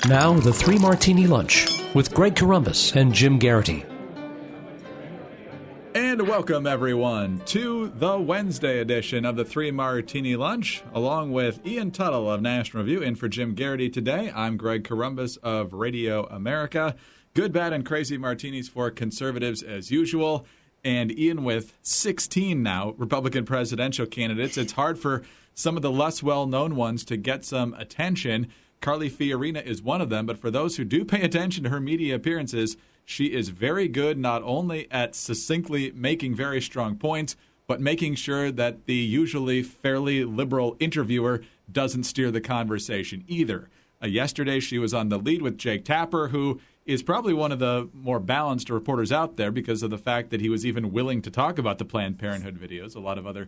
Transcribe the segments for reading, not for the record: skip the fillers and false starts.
Now, the Three Martini Lunch with Greg Corombos and Jim Garrity. And welcome, everyone, to the Wednesday edition of the Three Martini Lunch, along with Ian Tuttle of National Review, in for Jim Garrity today. I'm Greg Corombos of Radio America. Good, bad, and crazy martinis for conservatives as usual. And Ian, with 16 now Republican presidential candidates, it's hard for some of the less well-known ones to get some attention. Carly Fiorina is one of them, but for those who do pay attention to her media appearances, she is very good not only at succinctly making very strong points, but making sure that the usually fairly liberal interviewer doesn't steer the conversation either. Yesterday, she was on the lead with Jake Tapper, who is probably one of the more balanced reporters out there because of the fact that he was even willing to talk about the Planned Parenthood videos. A lot of other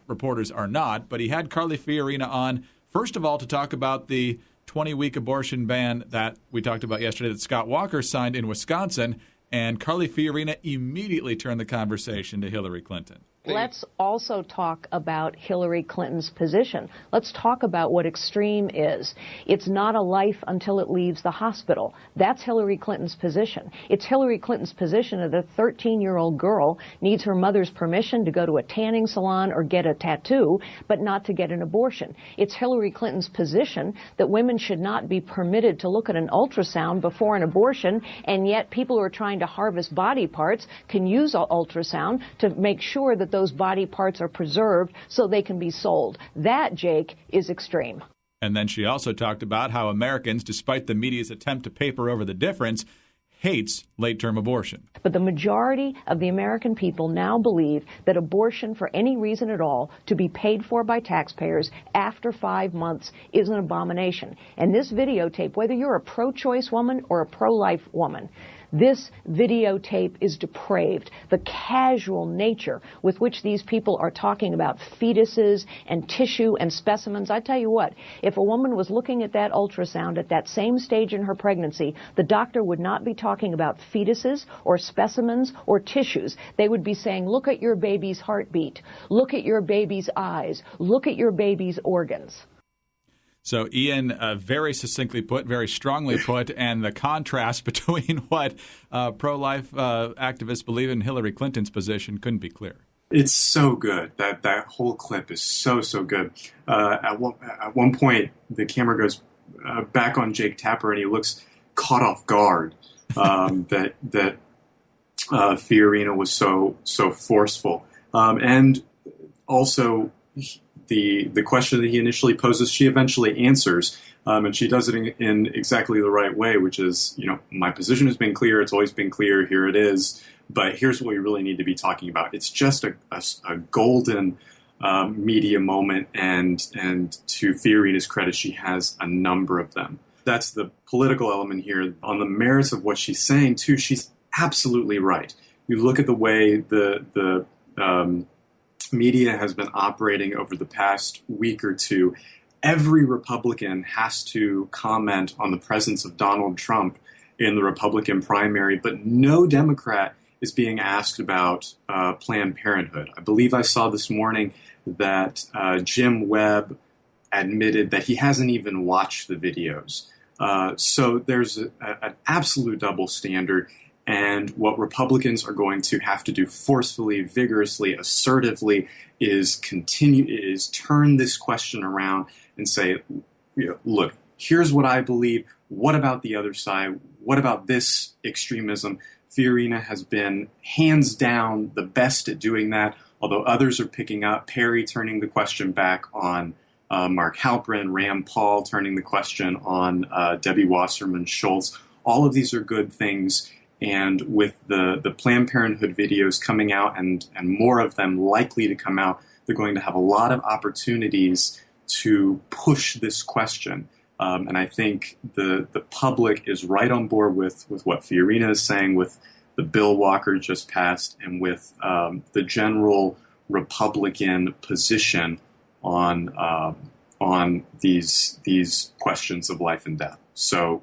reporters are not. But he had Carly Fiorina on, first of all, to talk about the 20-week abortion ban that we talked about yesterday that Scott Walker signed in Wisconsin. And Carly Fiorina immediately turned the conversation to Hillary Clinton. Let's also talk about Hillary Clinton's position. Let's talk about what extreme is. It's not a life until it leaves the hospital. That's Hillary Clinton's position. It's Hillary Clinton's position that a 13-year-old girl needs her mother's permission to go to a tanning salon or get a tattoo, but not to get an abortion. It's Hillary Clinton's position that women should not be permitted to look at an ultrasound before an abortion, and yet people who are trying to harvest body parts can use ultrasound to make sure that those body parts are preserved so they can be sold. That, Jake, is extreme. And then she also talked about how Americans, despite the media's attempt to paper over the difference, hates late-term abortion. But the majority of the American people now believe that abortion, for any reason at all, to be paid for by taxpayers after 5 months is an abomination. And this videotape, whether you're a pro-choice woman or a pro-life woman, this videotape is depraved. The casual nature with which these people are talking about fetuses and tissue and specimens. I tell you what, if a woman was looking at that ultrasound at that same stage in her pregnancy, the doctor would not be talking about fetuses or specimens or tissues. They would be saying, look at your baby's heartbeat, look at your baby's eyes, look at your baby's organs. So Ian, very succinctly put, very strongly put, and the contrast between what pro-life activists believe in Hillary Clinton's position couldn't be clearer. It's so good. That whole clip is so good. At one point, the camera goes back on Jake Tapper, and he looks caught off guard that Fiorina was so forceful, and also. The question that he initially poses, she eventually answers, and she does it in exactly the right way, which is, my position has been clear, it's always been clear, here it is, but here's what we really need to be talking about. It's just a golden media moment, and to Fiorina's credit, she has a number of them. That's the political element here. On the merits of what she's saying, too, she's absolutely right. You look at the way the media has been operating over the past week or two. Every Republican has to comment on the presence of Donald Trump in the Republican primary, but no Democrat is being asked about Planned Parenthood. I believe I saw this morning that Jim Webb admitted that he hasn't even watched the videos. So there's an absolute double standard. And what Republicans are going to have to do forcefully, vigorously, assertively is turn this question around and say, look, here's what I believe. What about the other side? What about this extremism? Fiorina has been hands down the best at doing that, although others are picking up. Perry turning the question back on Mark Halperin, Rand Paul turning the question on Debbie Wasserman Schultz. All of these are good things. And with the Planned Parenthood videos coming out and more of them likely to come out, they're going to have a lot of opportunities to push this question. And I think the public is right on board with what Fiorina is saying, with the bill Walker just passed, and with the general Republican position on these questions of life and death. So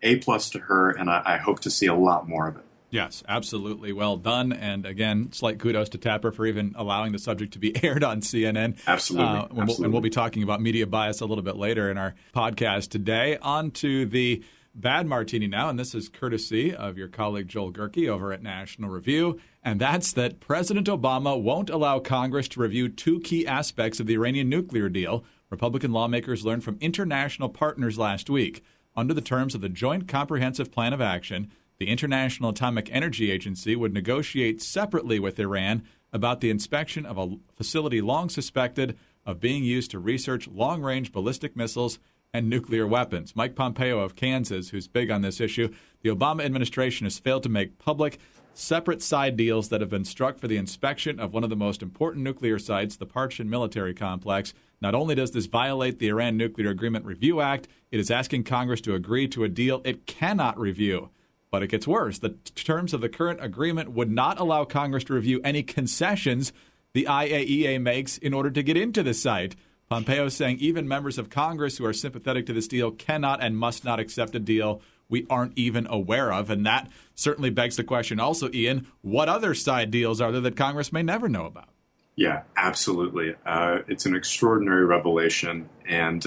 A+ to her, and I hope to see a lot more of it. Yes, absolutely. Well done. And again, slight kudos to Tapper for even allowing the subject to be aired on CNN. Absolutely. And we'll be talking about media bias a little bit later in our podcast today. On to the bad martini now, and this is courtesy of your colleague Joel Gerke over at National Review, and that's that President Obama won't allow Congress to review two key aspects of the Iranian nuclear deal Republican lawmakers learned from international partners last week. Under the terms of the Joint Comprehensive Plan of Action, the International Atomic Energy Agency would negotiate separately with Iran about the inspection of a facility long suspected of being used to research long-range ballistic missiles and nuclear weapons. Mike Pompeo of Kansas, who's big on this issue, the Obama administration has failed to make public separate side deals that have been struck for the inspection of one of the most important nuclear sites, the Parchin military complex. Not only does this violate the Iran Nuclear Agreement Review Act, it is asking Congress to agree to a deal it cannot review. But it gets worse. The terms of the current agreement would not allow Congress to review any concessions the IAEA makes in order to get into the site. Pompeo saying even members of Congress who are sympathetic to this deal cannot and must not accept a deal we aren't even aware of. And that certainly begs the question also, Ian, what other side deals are there that Congress may never know about? Yeah, absolutely. It's an extraordinary revelation, and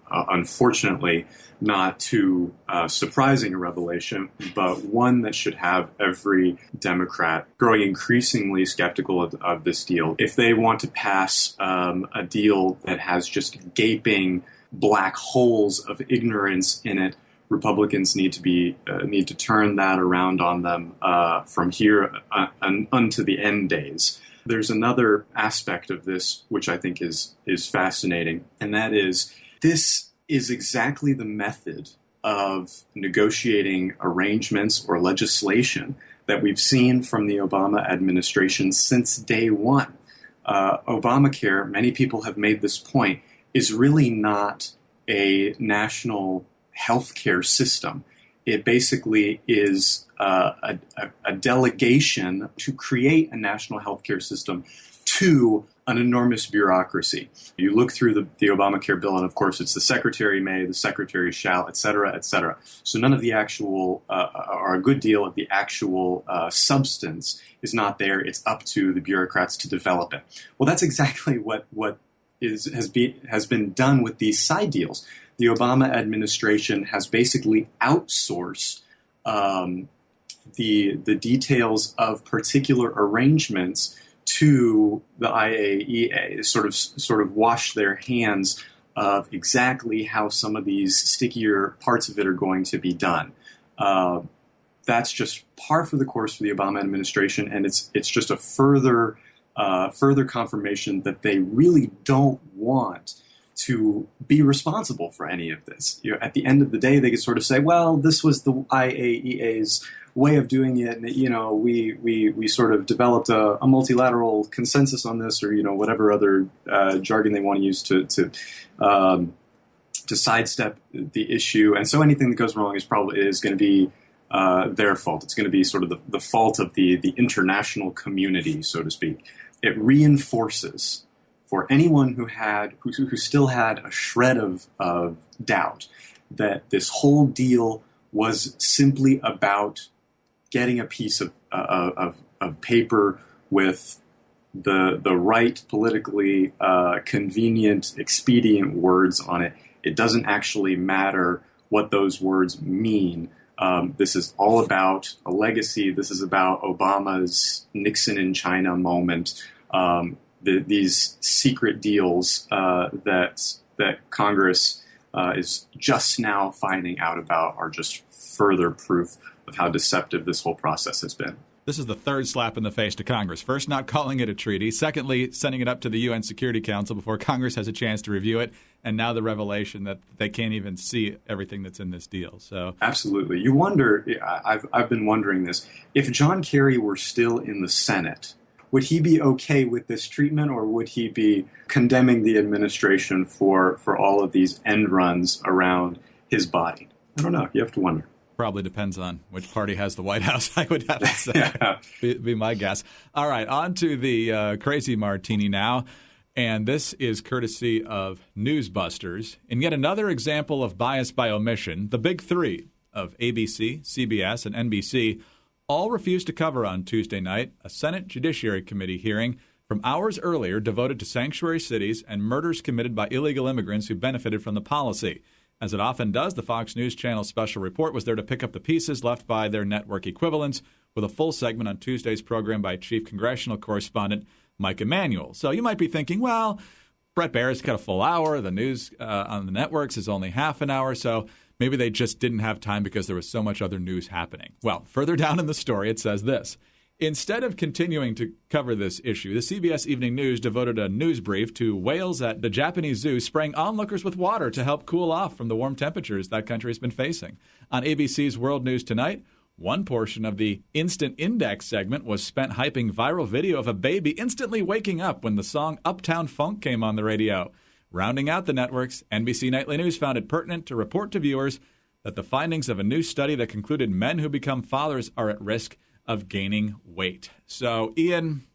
unfortunately, not too surprising a revelation, but one that should have every Democrat growing increasingly skeptical of this deal. If they want to pass a deal that has just gaping black holes of ignorance in it, Republicans need to turn that around on them from here unto the end days. There's another aspect of this which I think is fascinating, and that is this is exactly the method of negotiating arrangements or legislation that we've seen from the Obama administration since day one. Obamacare, many people have made this point, is really not a national healthcare system. It basically is a delegation to create a national healthcare system to an enormous bureaucracy. You look through the Obamacare bill, and of course it's the secretary may, the secretary shall, et cetera, et cetera. So none of the actual, or a good deal of the actual substance is not there. It's up to the bureaucrats to develop it. Well, that's exactly what has been done with these side deals. The Obama administration has basically outsourced the details of particular arrangements to the IAEA, sort of wash their hands of exactly how some of these stickier parts of it are going to be done. That's just par for the course for the Obama administration, and it's just a further confirmation that they really don't want to be responsible for any of this. At the end of the day, they could sort of say, well, this was the IAEA's way of doing it, and we sort of developed a multilateral consensus on this, or whatever other jargon they want to use to sidestep the issue. And so anything that goes wrong is going to be their fault. It's going to be sort of the fault of the international community, so to speak. It reinforces for anyone who still had a shred of doubt that this whole deal was simply about getting a piece of paper with the right politically convenient, expedient words on it. It doesn't actually matter what those words mean. This is all about a legacy. This is about Obama's Nixon in China moment. These secret deals that Congress is just now finding out about are just further proof of how deceptive this whole process has been. This is the third slap in the face to Congress. First, not calling it a treaty. Secondly, sending it up to the UN Security Council before Congress has a chance to review it. And now the revelation that they can't even see everything that's in this deal. So absolutely. You wonder, I've been wondering this, if John Kerry were still in the Senate, would he be okay with this treatment, or would he be condemning the administration for all of these end runs around his body? I don't know. You have to wonder. Probably depends on which party has the White House, I would have to say. Yeah. Be my guess. All right, on to the crazy martini now. And this is courtesy of Newsbusters. In yet another example of bias by omission, the big three of ABC, CBS, and NBC all refused to cover on Tuesday night a Senate Judiciary Committee hearing from hours earlier devoted to sanctuary cities and murders committed by illegal immigrants who benefited from the policy. As it often does, the Fox News Channel special report was there to pick up the pieces left by their network equivalents, with a full segment on Tuesday's program by Chief Congressional Correspondent Mike Emanuel. So you might be thinking, well, Bret Baier's got a full hour. The news on the networks is only half an hour, so maybe they just didn't have time because there was so much other news happening. Well, further down in the story, it says this. Instead of continuing to cover this issue, the CBS Evening News devoted a news brief to whales at the Japanese zoo spraying onlookers with water to help cool off from the warm temperatures that country has been facing. On ABC's World News Tonight, one portion of the Instant Index segment was spent hyping viral video of a baby instantly waking up when the song Uptown Funk came on the radio. Rounding out the networks, NBC Nightly News found it pertinent to report to viewers that the findings of a new study that concluded men who become fathers are at risk of gaining weight. So, Ian,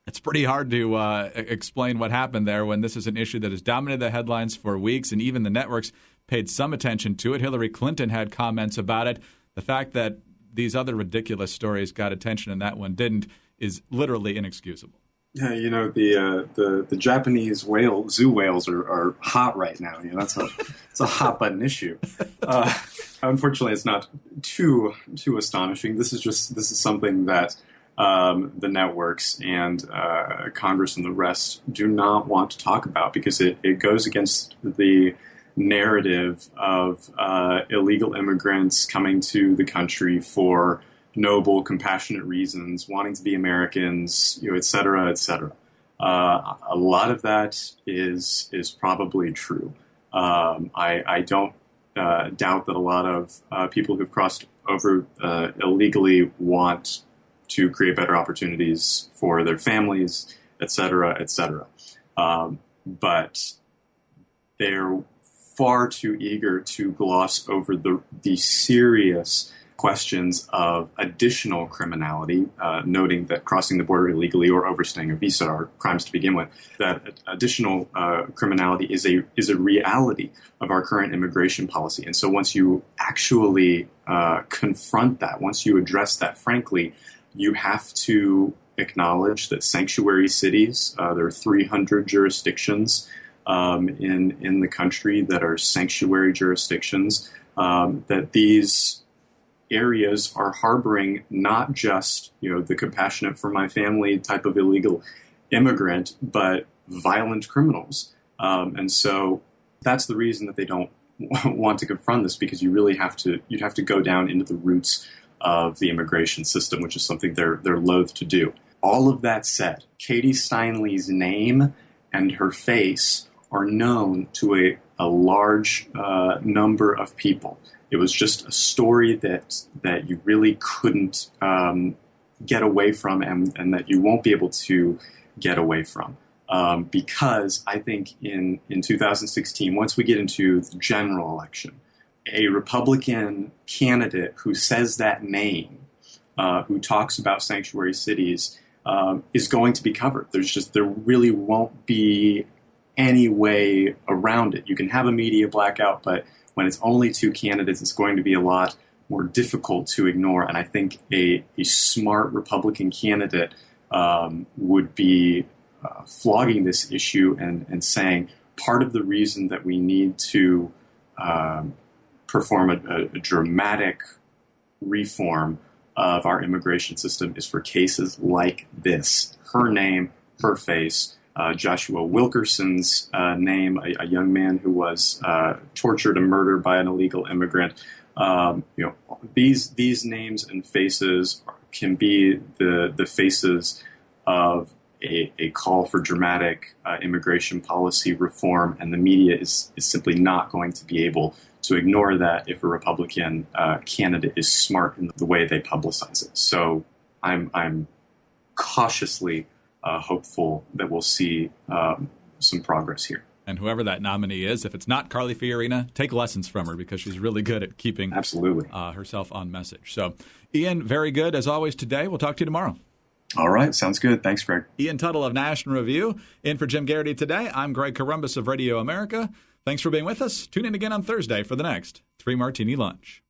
it's pretty hard to explain what happened there when this is an issue that has dominated the headlines for weeks, and even the networks paid some attention to it. Hillary Clinton had comments about it. The fact that these other ridiculous stories got attention and that one didn't is literally inexcusable. Yeah, the Japanese zoo whales are hot right now. It's a hot button issue. Unfortunately, it's not too astonishing. This is something that the networks and Congress and the rest do not want to talk about because it goes against the narrative of illegal immigrants coming to the country for noble, compassionate reasons, wanting to be Americans, et cetera, et cetera. A lot of that is probably true. I don't doubt that a lot of people who've crossed over illegally want to create better opportunities for their families, et cetera, et cetera. But they're far too eager to gloss over the serious questions of additional criminality, noting that crossing the border illegally or overstaying a visa are crimes to begin with. That additional criminality is a reality of our current immigration policy. And so once you actually confront that, once you address that frankly, you have to acknowledge that sanctuary cities, there are 300 jurisdictions in the country that are sanctuary jurisdictions, that these areas are harboring not just, the compassionate for my family type of illegal immigrant, but violent criminals. And so that's the reason that they don't want to confront this, because you'd have to go down into the roots of the immigration system, which is something they're loath to do. All of that said, Katie Steinle's name and her face are known to a large number of people. It was just a story that you really couldn't get away from, and that you won't be able to get away from. Because I think in 2016, once we get into the general election, a Republican candidate who says that name, who talks about sanctuary cities, is going to be covered. There really won't be any way around it. You can have a media blackout, but when it's only two candidates, it's going to be a lot more difficult to ignore. And I think a smart Republican candidate would be flogging this issue and saying part of the reason that we need to perform a dramatic reform of our immigration system is for cases like this. Her name, her face, Joshua Wilkerson's name, a young man who was tortured and murdered by an illegal immigrant. These names and faces can be the faces of a call for dramatic immigration policy reform, and the media is simply not going to be able to ignore that if a Republican candidate is smart in the way they publicize it. So I'm cautiously hopeful that we'll see some progress here. And whoever that nominee is, if it's not Carly Fiorina, take lessons from her, because she's really good at keeping herself on message. So, Ian, very good as always today. We'll talk to you tomorrow. All right. Sounds good. Thanks, Greg. Ian Tuttle of National Review. In for Jim Garrity today, I'm Greg Corombos of Radio America. Thanks for being with us. Tune in again on Thursday for the next 3 Martini Lunch.